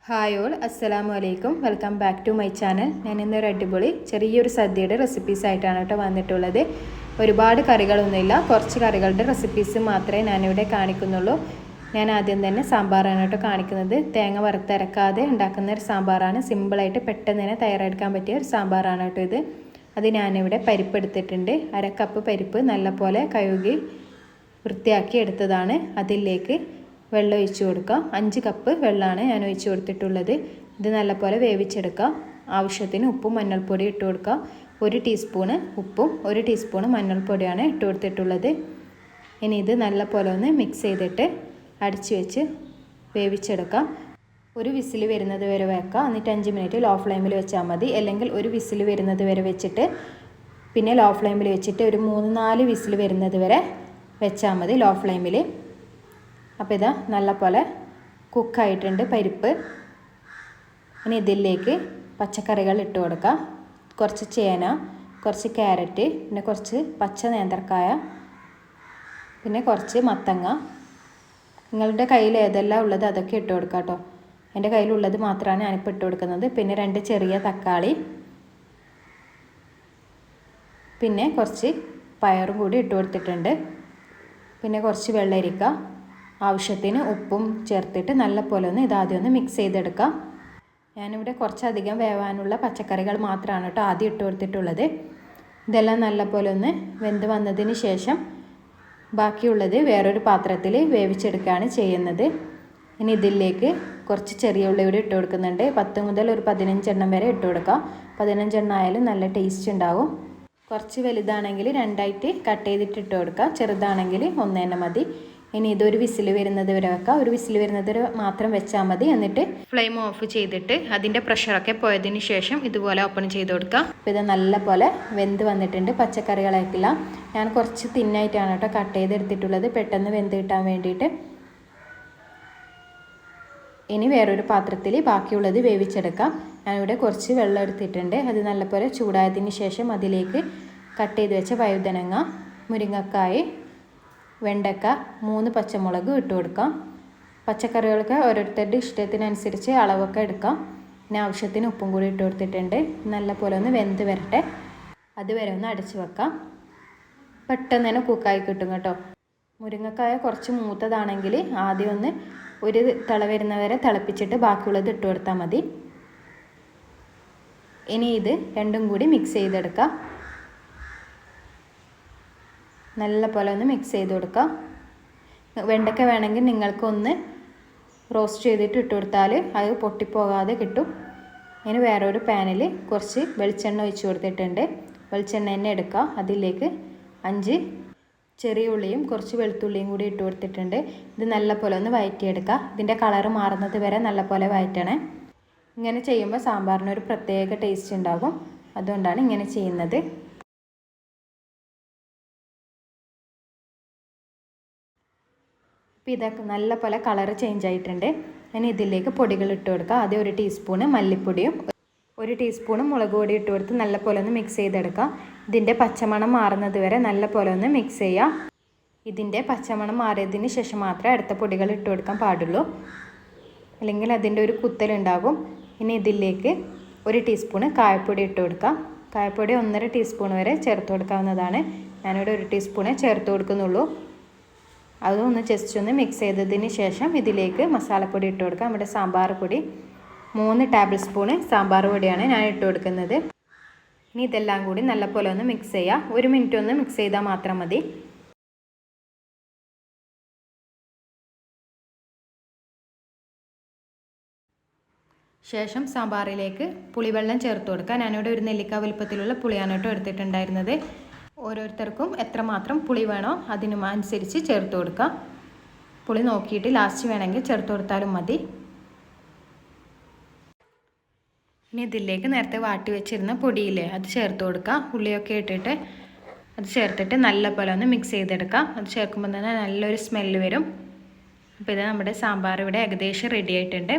Hi all, അസ്സലാമു അലൈക്കും. Welcome back to my channel. ഞാൻ ഇന്നൊരു അടിപൊളി ചെറിയൊരു സദ്യയുടെ റെസിപ്പീസ് ആയിട്ടാണ് കേട്ടോ വന്നിട്ടുള്ളത്. ഒരുപാട് കറികളൊന്നുമില്ല, കുറച്ച് കറികളുടെ റെസിപ്പീസ് മാത്രമേ ഞാനിവിടെ കാണിക്കുന്നുള്ളൂ. ഞാൻ ആദ്യം തന്നെ സാമ്പാറാണ് കേട്ടോ കാണിക്കുന്നത്. തേങ്ങ വറുത്തരക്കാതെ ഉണ്ടാക്കുന്ന ഒരു സാമ്പാറാണ്. സിമ്പിളായിട്ട് പെട്ടെന്ന് തന്നെ തയ്യാറെടുക്കാൻ പറ്റിയ ഒരു സാമ്പാറാണ് കേട്ടോ ഇത്. അത് ഞാനിവിടെ പരിപ്പ് എടുത്തിട്ടുണ്ട്. 1/2 കപ്പ് പരിപ്പ് നല്ലപോലെ കഴുകി വൃത്തിയാക്കി എടുത്തതാണ്. അതിലേക്ക് വെള്ളം ഒഴിച്ച് കൊടുക്കാം. 5 കപ്പ് വെള്ളമാണ് ഞാൻ ഒഴിച്ച് കൊടുത്തിട്ടുള്ളത്. ഇത് നല്ലപോലെ വേവിച്ചെടുക്കാം. ആവശ്യത്തിന് ഉപ്പും മഞ്ഞൾപ്പൊടി ഇട്ട് കൊടുക്കാം. 1 ടീസ്പൂണ് ഉപ്പും 1 ടീസ്പൂണ് മഞ്ഞൾപ്പൊടിയാണ് ഇട്ട് കൊടുത്തിട്ടുള്ളത്. ഇനി ഇത് നല്ലപോലെ ഒന്ന് മിക്സ് ചെയ്തിട്ട് അടച്ച് വെച്ച് വേവിച്ചെടുക്കാം. ഒരു വിസിൽ വരുന്നത് വരെ വെക്കാം. എന്നിട്ട് 5 മിനിറ്റ് ലോ ഫ്ലെയിമിൽ വെച്ചാൽ മതി. അല്ലെങ്കിൽ ഒരു വിസിൽ വരുന്നത് വരെ വെച്ചിട്ട് പിന്നെ ലോ ഫ്ലെയിമിൽ വെച്ചിട്ട് ഒരു 3-4 വിസിൽ വരുന്നത് വരെ വെച്ചാൽ മതി ലോ ഫ്ലെയിമിൽ. അപ്പോൾ ഇതാ നല്ലപോലെ കുക്കായിട്ടുണ്ട് പരിപ്പ്. ഇനി ഇതിലേക്ക് പച്ചക്കറികൾ ഇട്ട് കൊടുക്കാം. കുറച്ച് ചേന, കുറച്ച് ക്യാരറ്റ്, പിന്നെ കുറച്ച് പച്ച നേന്ത്രക്കായ, പിന്നെ കുറച്ച് മത്തങ്ങ. നിങ്ങളുടെ കയ്യിൽ ഏതെല്ലാം ഉള്ളത് അതൊക്കെ ഇട്ട് കൊടുക്കാം കേട്ടോ. എൻ്റെ കയ്യിലുള്ളത് മാത്രമാണ് ഞാനിപ്പോൾ ഇട്ട് കൊടുക്കുന്നത്. പിന്നെ 2 ചെറിയ തക്കാളി, പിന്നെ കുറച്ച് പയറും കൂടി ഇട്ട് കൊടുത്തിട്ടുണ്ട്. പിന്നെ കുറച്ച് വെള്ളരിക്ക, ആവശ്യത്തിന് ഉപ്പും ചേർത്തിട്ട് നല്ലപോലെ ഒന്ന് ഇതാദ്യം ഒന്ന് മിക്സ് ചെയ്തെടുക്കാം. ഞാനിവിടെ കുറച്ചധികം വേവാനുള്ള പച്ചക്കറികൾ മാത്രമാണ് കേട്ടോ ആദ്യം ഇട്ട് കൊടുത്തിട്ടുള്ളത്. ഇതെല്ലാം നല്ലപോലെ ഒന്ന് വെന്ത് വന്നതിന് ശേഷം ബാക്കിയുള്ളത് വേറൊരു പാത്രത്തിൽ വേവിച്ചെടുക്കുകയാണ് ചെയ്യുന്നത്. ഇനി ഇതിലേക്ക് കുറച്ച് ചെറിയ ഉള്ളി കൂടി ഇട്ട് കൊടുക്കുന്നുണ്ട്. 10 മുതൽ ഒരു 15 എണ്ണം വരെ ഇട്ട് കൊടുക്കാം. 15 എണ്ണം ആയാലും നല്ല ടേസ്റ്റ് ഉണ്ടാവും. കുറച്ച് വലുതാണെങ്കിൽ 2ആയിട്ട് കട്ട് ചെയ്തിട്ട് ഇട്ട് കൊടുക്കാം. ചെറുതാണെങ്കിൽ 1 തന്നെ മതി. ഇനി ഇതൊരു വിസിൽ വരുന്നത് വരെ വെക്കാം. ഒരു വിസിൽ വരുന്നത് വരെ മാത്രം വെച്ചാൽ മതി. എന്നിട്ട് ഫ്ലെയിം ഓഫ് ചെയ്തിട്ട് അതിൻ്റെ പ്രഷറൊക്കെ പോയതിന് ശേഷം ഇതുപോലെ ഓപ്പൺ ചെയ്ത് കൊടുക്കാം. അപ്പോൾ ഇത് നല്ലപോലെ വെന്ത് വന്നിട്ടുണ്ട്. പച്ചക്കറികളായിട്ടില്ല. ഞാൻ കുറച്ച് തിന്നായിട്ടാണ് കേട്ടോ കട്ട് ചെയ്തെടുത്തിട്ടുള്ളത്, പെട്ടെന്ന് വെന്ത് കിട്ടാൻ വേണ്ടിയിട്ട്. ഇനി വേറൊരു പാത്രത്തിൽ ബാക്കിയുള്ളത് വേവിച്ചെടുക്കാം. ഞാനിവിടെ കുറച്ച് വെള്ളം എടുത്തിട്ടുണ്ട്. അത് നല്ലപോലെ ചൂടായതിന് ശേഷം അതിലേക്ക് കട്ട് ചെയ്ത് വെച്ച വഴുതനങ്ങ, മുരിങ്ങക്കായ്, വെണ്ടക്ക, 3 പച്ചമുളക് ഇട്ട് കൊടുക്കാം. പച്ചക്കറികൾക്ക് ഓരോരുത്തരുടെ ഇഷ്ടത്തിനനുസരിച്ച് അളവൊക്കെ എടുക്കാം. പിന്നെ ആവശ്യത്തിന് ഉപ്പും കൂടി ഇട്ട് കൊടുത്തിട്ടുണ്ട്. നല്ലപോലെ ഒന്ന് വെന്ത് വരട്ടെ. അതുവരെ ഒന്ന് അടച്ച് വെക്കാം. പെട്ടെന്ന് തന്നെ കുക്കായി കിട്ടും കേട്ടോ. മുരിങ്ങക്കായ കുറച്ച് മൂത്തതാണെങ്കിൽ ആദ്യം ഒന്ന് ഒരു തിള വരുന്നവരെ തിളപ്പിച്ചിട്ട് ബാക്കിയുള്ളത് ഇട്ട് കൊടുത്താൽ മതി. ഇനി ഇത് രണ്ടും കൂടി മിക്സ് ചെയ്തെടുക്കാം. നല്ല പോലെ ഒന്ന് മിക്സ് ചെയ്ത് കൊടുക്കാം. വെണ്ടയ്ക്ക വേണമെങ്കിൽ നിങ്ങൾക്കൊന്ന് റോസ്റ്റ് ചെയ്തിട്ട് ഇട്ട് കൊടുത്താൽ അത് പൊട്ടിപ്പോകാതെ കിട്ടും. ഇനി വേറൊരു പാനിൽ കുറച്ച് വെളിച്ചെണ്ണ ഒഴിച്ച് കൊടുത്തിട്ടുണ്ട്. വെളിച്ചെണ്ണ തന്നെ എടുക്കുക. അതിലേക്ക് 5 ചെറിയ ഉള്ളിയും കുറച്ച് വെളുത്തുള്ളിയും കൂടി ഇട്ട് കൊടുത്തിട്ടുണ്ട്. ഇത് നല്ലപോലെ ഒന്ന് വഴറ്റിയെടുക്കുക. ഇതിൻ്റെ കളറ് മാറുന്നത് വരെ നല്ലപോലെ വഴറ്റണേ. ഇങ്ങനെ ചെയ്യുമ്പോൾ സാമ്പാറിനൊരു പ്രത്യേക ടേസ്റ്റ് ഉണ്ടാകും. അതുകൊണ്ടാണ് ഇങ്ങനെ ചെയ്യുന്നത്. അപ്പോൾ ഇതൊക്കെ നല്ലപോലെ കളറ് ചേഞ്ച് ആയിട്ടുണ്ട്. ഇനി ഇതിലേക്ക് പൊടികൾ ഇട്ട് കൊടുക്കുക. ആദ്യം 1 ടീസ്പൂണ് മല്ലിപ്പൊടിയും 1 ടീസ്പൂണ് മുളക് പൊടി ഇട്ട് കൊടുത്ത് നല്ലപോലെ ഒന്ന് മിക്സ് ചെയ്തെടുക്കാം. ഇതിൻ്റെ പച്ചമണം മാറുന്നത് വരെ നല്ലപോലെ ഒന്ന് മിക്സ് ചെയ്യാം. ഇതിൻ്റെ പച്ചമണം മാറിയതിന് ശേഷം മാത്രമേ അടുത്ത പൊടികൾ ഇട്ട് കൊടുക്കാൻ പാടുള്ളൂ, അല്ലെങ്കിൽ അതിൻ്റെ ഒരു കുത്തലുണ്ടാകും. ഇനി ഇതിലേക്ക് 1 ടീസ്പൂണ് കായപ്പൊടി ഇട്ട് കൊടുക്കാം. കായപ്പൊടി 1.5 ടീസ്പൂൺ വരെ ചേർത്ത് കൊടുക്കാവുന്നതാണ്. ഞാനിവിടെ 1 ടീസ്പൂണേ ചേർത്ത് കൊടുക്കുന്നുള്ളൂ. അതൊന്ന് ജസ്റ്റ് ഒന്ന് മിക്സ് ചെയ്തതിന് ശേഷം ഇതിലേക്ക് മസാലപ്പൊടി ഇട്ട് കൊടുക്കാം. നമ്മുടെ സാമ്പാർ പൊടി 3 ടേബിൾ സ്പൂണ് സാമ്പാർ പൊടിയാണ് ഞാൻ ഇട്ട് കൊടുക്കുന്നത്. ഇനി ഇതെല്ലാം കൂടി നല്ലപോലെ ഒന്ന് മിക്സ് ചെയ്യാം. 1 മിനിറ്റ് ഒന്ന് മിക്സ് ചെയ്താൽ മാത്രം മതി. ശേഷം സാമ്പാറിലേക്ക് പുളിവെള്ളം ചേർത്ത് കൊടുക്കുക. ഞാനിവിടെ 1 നെല്ലിക്ക വലുപ്പത്തിലുള്ള പുളിയാണ് കേട്ടോ എടുത്തിട്ടുണ്ടായിരുന്നത്. ഓരോരുത്തർക്കും എത്രമാത്രം പുളി വേണോ അതിനനുസരിച്ച് ചേർത്ത് കൊടുക്കുക. പുളി നോക്കിയിട്ട് ലാസ്റ്റ് വേണമെങ്കിൽ ചേർത്ത് കൊടുത്താലും മതി. ഇനി ഇതിലേക്ക് നേരത്തെ വാട്ടി വെച്ചിരുന്ന പൊടിയില്ലേ അത് ചേർത്ത് കൊടുക്കുക. ഉള്ളിയൊക്കെ ഇട്ടിട്ട് അത് ചേർത്തിട്ട് നല്ലപോലെ ഒന്ന് മിക്സ് ചെയ്തെടുക്കാം. അത് ചേർക്കുമ്പോൾ തന്നെ നല്ലൊരു സ്മെല്ല് വരും. അപ്പോൾ ഇത് നമ്മുടെ സാമ്പാർ ഇവിടെ ഏകദേശം റെഡി ആയിട്ടുണ്ട്.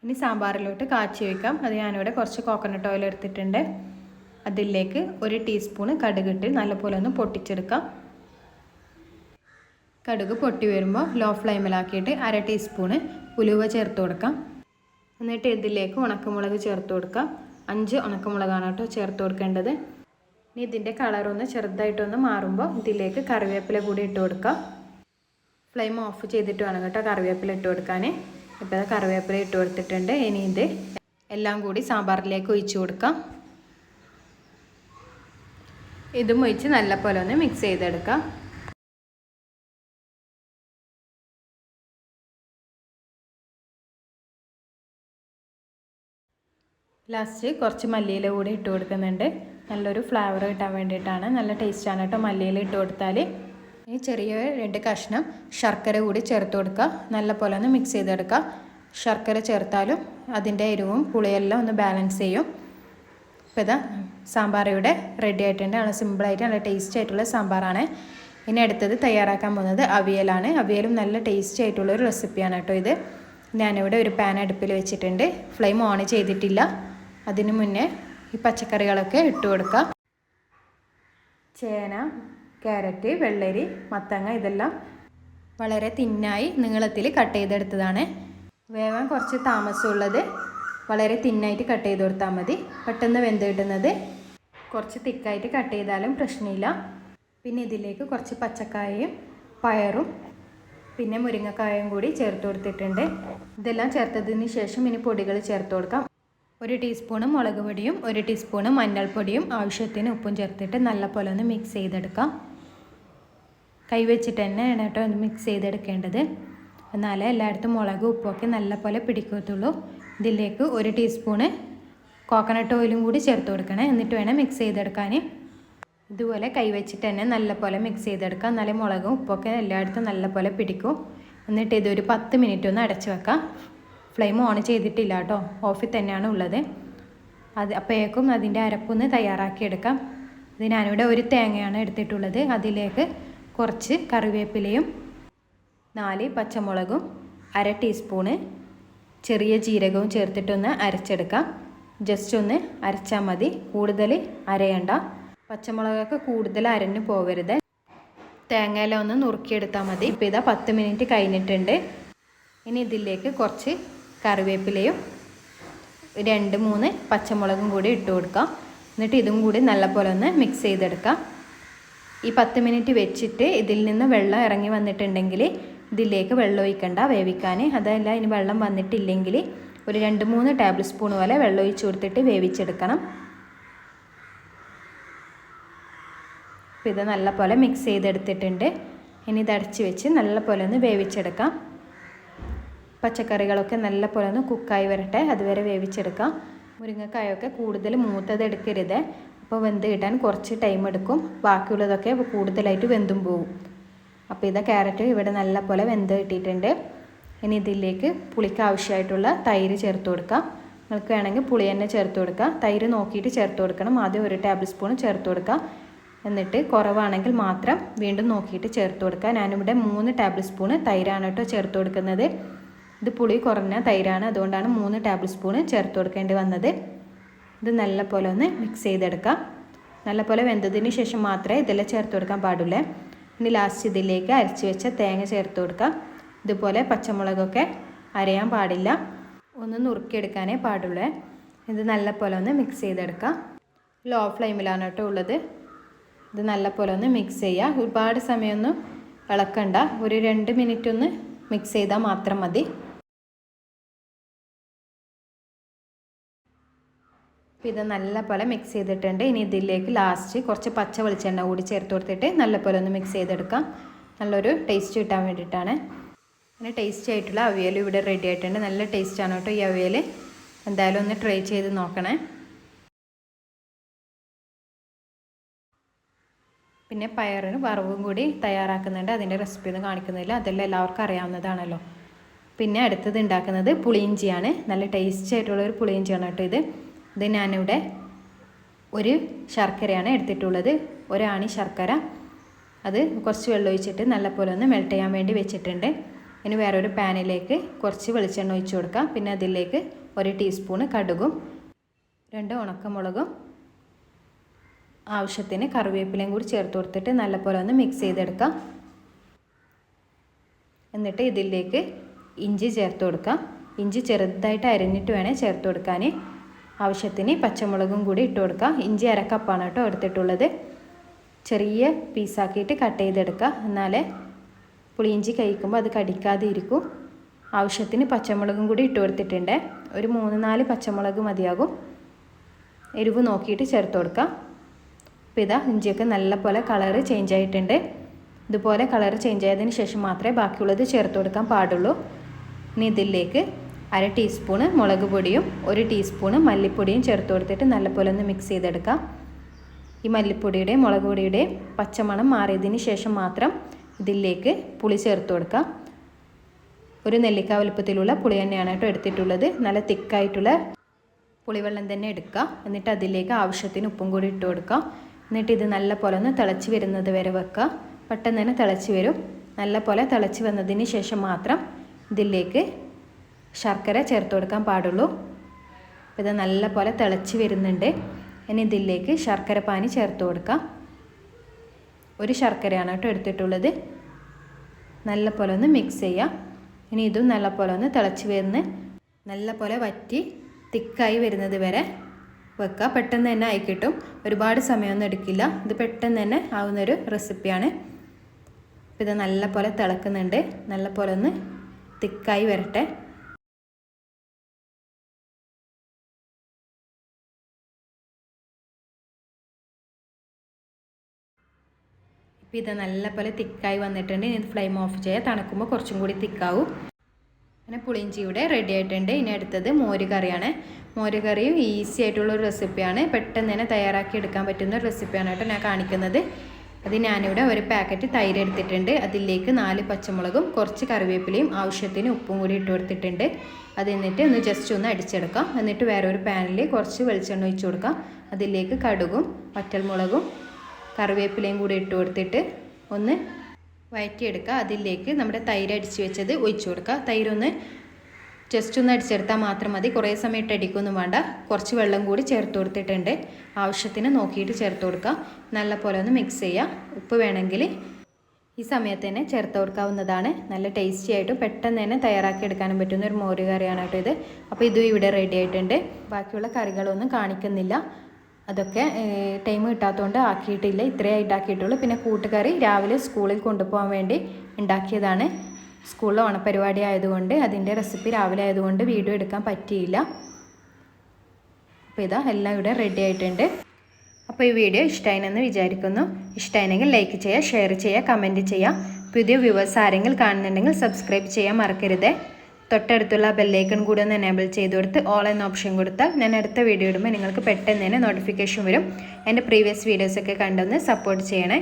ഇനി സാമ്പാറിലോട്ട് കാച്ചി വയ്ക്കാം. അത് ഞാനിവിടെ കുറച്ച് കോക്കനട്ട് ഓയിൽ എടുത്തിട്ടുണ്ട്. അതിലേക്ക് 1 ടീസ്പൂണ് കടുകിട്ട് നല്ലപോലെ ഒന്ന് പൊട്ടിച്ചെടുക്കാം. കടുക് പൊട്ടി വരുമ്പോൾ ലോ ഫ്ലെയിമിലാക്കിയിട്ട് 1/2 ടീസ്പൂണ് ഉലുവ ചേർത്ത് കൊടുക്കാം. എന്നിട്ട് ഇതിലേക്ക് ഉണക്കമുളക് ചേർത്ത് കൊടുക്കാം. 5 ഉണക്കമുളകാണ് കേട്ടോ ചേർത്ത് കൊടുക്കേണ്ടത്. ഇനി ഇതിൻ്റെ കളറൊന്ന് ചെറുതായിട്ടൊന്ന് മാറുമ്പോൾ ഇതിലേക്ക് കറിവേപ്പില കൂടി ഇട്ട് കൊടുക്കാം. ഫ്ലെയിം ഓഫ് ചെയ്തിട്ട് വേണം കേട്ടോ കറിവേപ്പില ഇട്ട് കൊടുക്കാൻ. ഇപ്പോൾ കറിവേപ്പില ഇട്ട് കൊടുത്തിട്ടുണ്ട്. ഇനി ഇത് എല്ലാം കൂടി സാമ്പാറിലേക്ക് ഒഴിച്ച് കൊടുക്കാം. ഇതും ഒഴിച്ച് നല്ലപോലെ ഒന്ന് മിക്സ് ചെയ്തെടുക്കാം. ലാസ്റ്റ് കുറച്ച് മല്ലിയില കൂടി ഇട്ട് കൊടുക്കുന്നുണ്ട്. നല്ലൊരു ഫ്ലേവർ കിട്ടാൻ വേണ്ടിയിട്ടാണ്. നല്ല ടേസ്റ്റാണ് കേട്ടോ മല്ലിയില ഇട്ട് കൊടുത്താൽ. ഈ ചെറിയ 2 കഷ്ണം ശർക്കര കൂടി ചേർത്ത് കൊടുക്കുക. നല്ലപോലെ ഒന്ന് മിക്സ് ചെയ്തെടുക്കുക. ശർക്കര ചേർത്താലും അതിൻ്റെ എരിവും പുളിയെല്ലാം ഒന്ന് ബാലൻസ് ചെയ്യും. ഇപ്പോൾ ഇതാ സാമ്പാർ ഇവിടെ റെഡി ആയിട്ടുണ്ട്. നല്ല സിമ്പിളായിട്ട് നല്ല ടേസ്റ്റി ആയിട്ടുള്ള സാമ്പാറാണ്. ഇനി അടുത്തത് തയ്യാറാക്കാൻ പോകുന്നത് അവിയലാണ്. അവിയലും നല്ല ടേസ്റ്റി ആയിട്ടുള്ളൊരു റെസിപ്പിയാണ് കേട്ടോ ഇത്. ഞാനിവിടെ ഒരു പാൻ അടുപ്പിൽ വെച്ചിട്ടുണ്ട്. ഫ്ലെയിം ഓൺ ചെയ്തിട്ടില്ല. അതിന് മുന്നേ ഈ പച്ചക്കറികളൊക്കെ ഇട്ട് കൊടുക്കാം. ചേന, ക്യാരറ്റ്, വെള്ളരി, മത്തങ്ങ ഇതെല്ലാം വളരെ തിന്നായി നീളത്തിൽ കട്ട് ചെയ്തെടുത്തതാണ്. വേവാൻ കുറച്ച് താമസമുള്ളത് വളരെ തിന്നായിട്ട് കട്ട് ചെയ്ത് കൊടുത്താൽ മതി. പെട്ടെന്ന് വെന്ത് കിട്ടുന്നത്. കുറച്ച് തിക്കായിട്ട് കട്ട് ചെയ്താലും പ്രശ്നമില്ല. പിന്നെ ഇതിലേക്ക് കുറച്ച് പച്ചക്കായയും പയറും പിന്നെ മുരിങ്ങക്കായും കൂടി ചേർത്ത് കൊടുത്തിട്ടുണ്ട്. ഇതെല്ലാം ചേർത്തതിന് ശേഷം ഇനി പൊടികൾ ചേർത്ത് കൊടുക്കാം. 1 ടീസ്പൂണ് മുളക് പൊടിയും 1 ടീസ്പൂണ് മഞ്ഞൾപ്പൊടിയും ആവശ്യത്തിന് ഉപ്പും ചേർത്തിട്ട് നല്ലപോലെ ഒന്ന് മിക്സ് ചെയ്തെടുക്കാം. കൈവച്ചിട്ട് തന്നെയാണ് കേട്ടോ ഒന്ന് മിക്സ് ചെയ്തെടുക്കേണ്ടത്. എന്നാലേ എല്ലായിടത്തും മുളകും ഉപ്പൊക്കെ നല്ലപോലെ പിടിക്കത്തുള്ളൂ. ഇതിലേക്ക് 1 ടീസ്പൂണ് കോക്കനട്ട് ഓയിലും കൂടി ചേർത്ത് കൊടുക്കണേ. എന്നിട്ട് വേണം മിക്സ് ചെയ്തെടുക്കാൻ. ഇതുപോലെ കൈവച്ചിട്ട് തന്നെ നല്ലപോലെ മിക്സ് ചെയ്തെടുക്കാം. എന്നാലേ മുളകും ഉപ്പൊക്കെ എല്ലായിടത്തും നല്ലപോലെ പിടിക്കും. എന്നിട്ട് ഇതൊരു 10 മിനിറ്റ് ഒന്ന് അടച്ച് വെക്കാം. ഫ്ലെയിം ഓൺ ചെയ്തിട്ടില്ല കേട്ടോ, ഓഫിൽ തന്നെയാണ് ഉള്ളത്. അപ്പോഴേക്കും അതിൻ്റെ അരപ്പൊന്ന് തയ്യാറാക്കിയെടുക്കാം. ഇത് ഞാനിവിടെ 1 തേങ്ങയാണ് എടുത്തിട്ടുള്ളത്. അതിലേക്ക് കുറച്ച് കറിവേപ്പിലയും 4 പച്ചമുളകും 1/2 ടീസ്പൂണ് ചെറിയ ജീരകവും ചേർത്തിട്ടൊന്ന് അരച്ചെടുക്കാം. ജസ്റ്റ് ഒന്ന് അരച്ചാൽ മതി, കൂടുതൽ അരയണ്ട. പച്ചമുളകൊക്കെ കൂടുതൽ അരഞ്ഞു പോകരുത്. തേങ്ങയില ഒന്ന് നുറുക്കിയെടുത്താൽ മതി. ഇപ്പോൾ ഇതാ 10 മിനിറ്റ് കഴിഞ്ഞിട്ടുണ്ട്. ഇനി ഇതിലേക്ക് കുറച്ച് കറിവേപ്പിലയും 2-3 പച്ചമുളകും കൂടി ഇട്ട് കൊടുക്കാം. എന്നിട്ട് ഇതും കൂടി നല്ലപോലെ ഒന്ന് മിക്സ് ചെയ്തെടുക്കാം. ഈ 10 മിനിറ്റ് വെച്ചിട്ട് ഇതിൽ നിന്ന് വെള്ളം ഇറങ്ങി വന്നിട്ടുണ്ടെങ്കിൽ ഇതിലേക്ക് വെള്ളം ഒഴിക്കണ്ട വേവിക്കാൻ. അതല്ല ഇനി വെള്ളം വന്നിട്ടില്ലെങ്കിൽ ഒരു 2-3 ടേബിൾ സ്പൂൺ പോലെ വെള്ളം ഒഴിച്ച് കൊടുത്തിട്ട് വേവിച്ചെടുക്കണം. അപ്പോൾ ഇത് നല്ലപോലെ മിക്സ് ചെയ്തെടുത്തിട്ടുണ്ട്. ഇനി ഇത് അടച്ച് വെച്ച് നല്ലപോലെ ഒന്ന് വേവിച്ചെടുക്കാം. പച്ചക്കറികളൊക്കെ നല്ലപോലെ ഒന്ന് കുക്കായി വരട്ടെ, അതുവരെ വേവിച്ചെടുക്കാം. മുരിങ്ങക്കായൊക്കെ കൂടുതൽ മൂത്തത് എടുക്കരുത്. അപ്പോൾ വെന്ത് കിട്ടാൻ കുറച്ച് ടൈം എടുക്കും. ബാക്കിയുള്ളതൊക്കെ കൂടുതലായിട്ട് വെന്തും പോകും. അപ്പോൾ ഇത് ക്യാരറ്റ് ഇവിടെ നല്ലപോലെ വെന്ത് കിട്ടിയിട്ടുണ്ട്. ഇനി ഇതിലേക്ക് പുളിക്ക് ആവശ്യമായിട്ടുള്ള തൈര് ചേർത്ത് കൊടുക്കാം. നിങ്ങൾക്ക് വേണമെങ്കിൽ പുളി തന്നെ ചേർത്ത് കൊടുക്കുക. തൈര് നോക്കിയിട്ട് ചേർത്ത് കൊടുക്കണം. ആദ്യം 1 ടേബിൾ സ്പൂൺ ചേർത്ത് കൊടുക്കുക. എന്നിട്ട് കുറവാണെങ്കിൽ മാത്രം വീണ്ടും നോക്കിയിട്ട് ചേർത്ത് കൊടുക്കുക. ഞാനിവിടെ 3 ടേബിൾ സ്പൂൺ തൈരാണ് കേട്ടോ ചേർത്ത് കൊടുക്കുന്നത്. ഇത് പുളി കുറഞ്ഞ തൈരാണ്, അതുകൊണ്ടാണ് 3 ടേബിൾ സ്പൂൺ ചേർത്ത് കൊടുക്കേണ്ടി വന്നത്. ഇത് നല്ലപോലെ ഒന്ന് മിക്സ് ചെയ്തെടുക്കാം. നല്ലപോലെ വെന്തതിന് ശേഷം മാത്രമേ ഇതെല്ലാം ചേർത്ത് കൊടുക്കാൻ പാടുള്ളൂ. ഇനി ലാസ്റ്റ് ഇതിലേക്ക് അരച്ച് വെച്ച തേങ്ങ ചേർത്ത് കൊടുക്കാം. ഇതുപോലെ പച്ചമുളകൊക്കെ അരയാൻ പാടില്ല, ഒന്ന് നുറുക്കിയെടുക്കാനേ പാടുള്ളൂ. ഇത് നല്ലപോലെ ഒന്ന് മിക്സ് ചെയ്തെടുക്കാം. ലോ ഫ്ലെയിമിലാണ് കേട്ടോ ഉള്ളത്. ഇത് നല്ലപോലെ ഒന്ന് മിക്സ് ചെയ്യുക. ഒരുപാട് സമയമൊന്നും ഇളക്കണ്ട, ഒരു 2 മിനിറ്റ് ഒന്ന് മിക്സ് ചെയ്താൽ മാത്രം മതി. ഇത് നല്ലപോലെ മിക്സ് ചെയ്തിട്ടുണ്ട്. ഇനി ഇതിലേക്ക് ലാസ്റ്റ് കുറച്ച് പച്ച വെളിച്ചെണ്ണ കൂടി ചേർത്ത് കൊടുത്തിട്ട് നല്ലപോലെ ഒന്ന് മിക്സ് ചെയ്തെടുക്കാം. നല്ലൊരു ടേസ്റ്റ് കിട്ടാൻ വേണ്ടിയിട്ടാണ്. അങ്ങനെ ടേസ്റ്റി ആയിട്ടുള്ള അവിയൽ ഇവിടെ റെഡി ആയിട്ടുണ്ട്. നല്ല ടേസ്റ്റാണ് കേട്ടോ ഈ അവിയൽ. എന്തായാലും ഒന്ന് ട്രൈ ചെയ്ത് നോക്കണേ. പിന്നെ പയറിന് വറവും കൂടി തയ്യാറാക്കുന്നുണ്ട്. അതിൻ്റെ റെസിപ്പി ഒന്നും കാണിക്കുന്നില്ല, അതെല്ലാം എല്ലാവർക്കും അറിയാവുന്നതാണല്ലോ. പിന്നെ അടുത്തത് ഉണ്ടാക്കുന്നത് പുളിയിഞ്ചിയാണ്. നല്ല ടേസ്റ്റി ആയിട്ടുള്ളൊരു പുളിയിഞ്ചിയാണ് കേട്ടോ ഇത്. ഇത് ഞാനിവിടെ 1 ശർക്കരയാണ് എടുത്തിട്ടുള്ളത്, 1 ആണി ശർക്കര. അത് കുറച്ച് വെള്ളം ഒഴിച്ചിട്ട് നല്ലപോലെ ഒന്ന് മെൽറ്റ് ചെയ്യാൻ വേണ്ടി വെച്ചിട്ടുണ്ട്. ഇനി വേറൊരു പാനിലേക്ക് കുറച്ച് വെളിച്ചെണ്ണ ഒഴിച്ച് കൊടുക്കാം. പിന്നെ അതിലേക്ക് 1 ടീസ്പൂണ് കടുകും 2 ഉണക്കമുളകും ആവശ്യത്തിന് കറിവേപ്പിലയും കൂടി ചേർത്ത് കൊടുത്തിട്ട് നല്ലപോലെ ഒന്ന് മിക്സ് ചെയ്തെടുക്കാം. എന്നിട്ട് ഇതിലേക്ക് ഇഞ്ചി ചേർത്ത് കൊടുക്കാം. ഇഞ്ചി ചെറുതായിട്ട് അരിഞ്ഞിട്ട് വേണേൽ ചേർത്ത് കൊടുക്കാൻ. ആവശ്യത്തിന് പച്ചമുളകും കൂടി ഇട്ട് കൊടുക്കുക. ഇഞ്ചി 1/2 കപ്പാണ് കേട്ടോ എടുത്തിട്ടുള്ളത്. ചെറിയ പീസാക്കിയിട്ട് കട്ട് ചെയ്തെടുക്കുക, എന്നാലേ പുളിയിഞ്ചി കഴിക്കുമ്പോൾ അത് കടിക്കാതെ ഇരിക്കും. ആവശ്യത്തിന് പച്ചമുളകും കൂടി ഇട്ട് കൊടുത്തിട്ടുണ്ട്. ഒരു 3-4 പച്ചമുളക് മതിയാകും. എരിവ് നോക്കിയിട്ട് ചേർത്ത് കൊടുക്കുക. അപ്പോൾ ഇതാ ഇഞ്ചിയൊക്കെ നല്ലപോലെ കളറ് ചേഞ്ച് ആയിട്ടുണ്ട്. ഇതുപോലെ കളറ് ചേഞ്ച് ആയതിന് ശേഷം മാത്രമേ ബാക്കിയുള്ളത് ചേർത്ത് കൊടുക്കാൻ പാടുള്ളൂ. ഇനി ഇതിലേക്ക് 1/2 ടീസ്പൂണ് മുളക് പൊടിയും 1 ടീസ്പൂണ് മല്ലിപ്പൊടിയും ചേർത്ത് കൊടുത്തിട്ട് നല്ലപോലെ ഒന്ന് മിക്സ് ചെയ്തെടുക്കാം. ഈ മല്ലിപ്പൊടിയുടെയും മുളക് പൊടിയുടെയും പച്ചമണം മാറിയതിന് ശേഷം മാത്രം ഇതിലേക്ക് പുളി ചേർത്ത് കൊടുക്കാം. ഒരു നെല്ലിക്ക വലുപ്പത്തിലുള്ള പുളി തന്നെയാണ് കേട്ടോ എടുത്തിട്ടുള്ളത്. നല്ല തിക്കായിട്ടുള്ള പുളിവെള്ളം തന്നെ എടുക്കുക. എന്നിട്ട് അതിലേക്ക് ആവശ്യത്തിന് ഉപ്പും കൂടി ഇട്ട് കൊടുക്കുക. എന്നിട്ട് ഇത് നല്ലപോലെ ഒന്ന് തിളച്ച് വരുന്നത് വരെ വെക്കുക. പെട്ടെന്ന് തന്നെ തിളച്ച് വരും. നല്ലപോലെ തിളച്ച് വന്നതിന് ശേഷം മാത്രം ഇതിലേക്ക് ശർക്കര ചേർത്ത് കൊടുക്കാൻ പാടുള്ളൂ. ഇത് നല്ലപോലെ തിളച്ച് വരുന്നുണ്ട്. ഇനി ഇതിലേക്ക് ശർക്കര പാനി ചേർത്ത് കൊടുക്കാം. ഒരു ശർക്കരയാണ് കേട്ടോ എടുത്തിട്ടുള്ളത്. നല്ലപോലെ ഒന്ന് മിക്സ് ചെയ്യുക. ഇനി ഇതും നല്ലപോലെ ഒന്ന് തിളച്ച് വരുന്ന നല്ലപോലെ വറ്റി തിക്കായി വരുന്നത് വരെ വെക്കുക. പെട്ടെന്ന് തന്നെ ആയി കിട്ടും. ഒരുപാട് സമയമൊന്നും എടുക്കില്ല. ഇത് പെട്ടെന്ന് തന്നെ ആവുന്നൊരു റെസിപ്പിയാണ്. അപ്പോൾ ഇത് നല്ലപോലെ തിളക്കുന്നുണ്ട്. നല്ലപോലെ ഒന്ന് തിക്കായി വരട്ടെ. ഇപ്പോൾ ഇത് നല്ലപോലെ തിക്കായി വന്നിട്ടുണ്ട്. ഇനി ഇത് ഫ്ലെയിം ഓഫ് ചെയ്യുക. തണുക്കുമ്പോൾ കുറച്ചും കൂടി തിക്കാവും. അങ്ങനെ പുളിയിഞ്ചി ഇവിടെ റെഡി ആയിട്ടുണ്ട്. ഇനി അടുത്തത് മോര് കറിയാണ്. മോര് കറിയും ഈസി ആയിട്ടുള്ളൊരു റെസിപ്പിയാണ്. പെട്ടെന്ന് തന്നെ തയ്യാറാക്കി എടുക്കാൻ പറ്റുന്ന ഒരു റെസിപ്പിയാണ് കേട്ടോ ഞാൻ കാണിക്കുന്നത്. അത് ഞാനിവിടെ ഒരു പാക്കറ്റ് തൈര് എടുത്തിട്ടുണ്ട്. അതിലേക്ക് 4 പച്ചമുളകും കുറച്ച് കറിവേപ്പിലയും ആവശ്യത്തിന് ഉപ്പും കൂടി ഇട്ട് കൊടുത്തിട്ടുണ്ട്. അത് എന്നിട്ട് ഒന്ന് ജസ്റ്റ് ഒന്ന് അടിച്ചെടുക്കാം. എന്നിട്ട് വേറെ ഒരു പാനിൽ കുറച്ച് വെളിച്ചെണ്ണ ഒഴിച്ച് കൊടുക്കാം. അതിലേക്ക് കടുകും വറ്റൽമുളകും കറിവേപ്പിലയും കൂടി ഇട്ട് കൊടുത്തിട്ട് ഒന്ന് വഴറ്റിയെടുക്കുക. അതിലേക്ക് നമ്മുടെ തൈര് അടിച്ച് വെച്ചത് ഒഴിച്ച് കൊടുക്കുക. തൈരൊന്ന് ജസ്റ്റ് ഒന്ന് അടിച്ചെടുത്താൽ മാത്രം മതി. കുറേ സമയം ഇട്ട് അടിക്കൊന്നും വേണ്ട. കുറച്ച് വെള്ളം കൂടി ചേർത്ത് കൊടുത്തിട്ടുണ്ട്. ആവശ്യത്തിന് നോക്കിയിട്ട് ചേർത്ത് കൊടുക്കുക. നല്ലപോലെ ഒന്ന് മിക്സ് ചെയ്യുക. ഉപ്പ് വേണമെങ്കിൽ ഈ സമയത്ത് തന്നെ ചേർത്ത് കൊടുക്കാവുന്നതാണ്. നല്ല ടേസ്റ്റി ആയിട്ടും പെട്ടെന്ന് തന്നെ തയ്യാറാക്കി എടുക്കാനും പറ്റുന്ന ഒരു മോര് കറിയാണ് കേട്ടോ ഇത്. അപ്പോൾ ഇതും ഇവിടെ റെഡി ആയിട്ടുണ്ട്. ബാക്കിയുള്ള കറികളൊന്നും കാണിക്കുന്നില്ല. അതൊക്കെ ടൈം കിട്ടാത്തതുകൊണ്ട് ആക്കിയിട്ടില്ല. ഇത്രയായിട്ട് ആക്കിയിട്ടുള്ളൂ. പിന്നെ കൂട്ടുകറി രാവിലെ സ്കൂളിൽ കൊണ്ടുപോകാൻ വേണ്ടി ഉണ്ടാക്കിയതാണ്. സ്കൂളിൽ ഓണപ്പരിപാടി ആയതുകൊണ്ട് അതിൻ്റെ റെസിപ്പി രാവിലെ ആയതുകൊണ്ട് വീഡിയോ എടുക്കാൻ പറ്റിയില്ല. അപ്പോൾ ഇതാ എല്ലാം ഇവിടെ റെഡി ആയിട്ടുണ്ട്. അപ്പോൾ ഈ വീഡിയോ ഇഷ്ടമായെന്ന് വിചാരിക്കുന്നു. ഇഷ്ടമായെങ്കിൽ ലൈക്ക് ചെയ്യുക, ഷെയർ ചെയ്യുക, കമൻറ്റ് ചെയ്യുക. പുതിയ വ്യൂവേഴ്സ് ആരെങ്കിലും കാണുന്നുണ്ടെങ്കിൽ സബ്സ്ക്രൈബ് ചെയ്യാൻ മറക്കരുത്. തൊട്ടടുത്തുള്ള ബെല്ലൈക്കൺ കൂടി ഒന്ന് എനേബിൾ ചെയ്ത് കൊടുത്ത് ഓൾ എന്ന ഓപ്ഷൻ കൊടുത്താൽ ഞാൻ അടുത്ത വീഡിയോ ഇടുമ്പോൾ നിങ്ങൾക്ക് പെട്ടെന്ന് തന്നെ നോട്ടിഫിക്കേഷൻ വരും. എൻ്റെ പ്രീവിയസ് വീഡിയോസൊക്കെ കണ്ടൊന്ന് സപ്പോർട്ട് ചെയ്യണേ.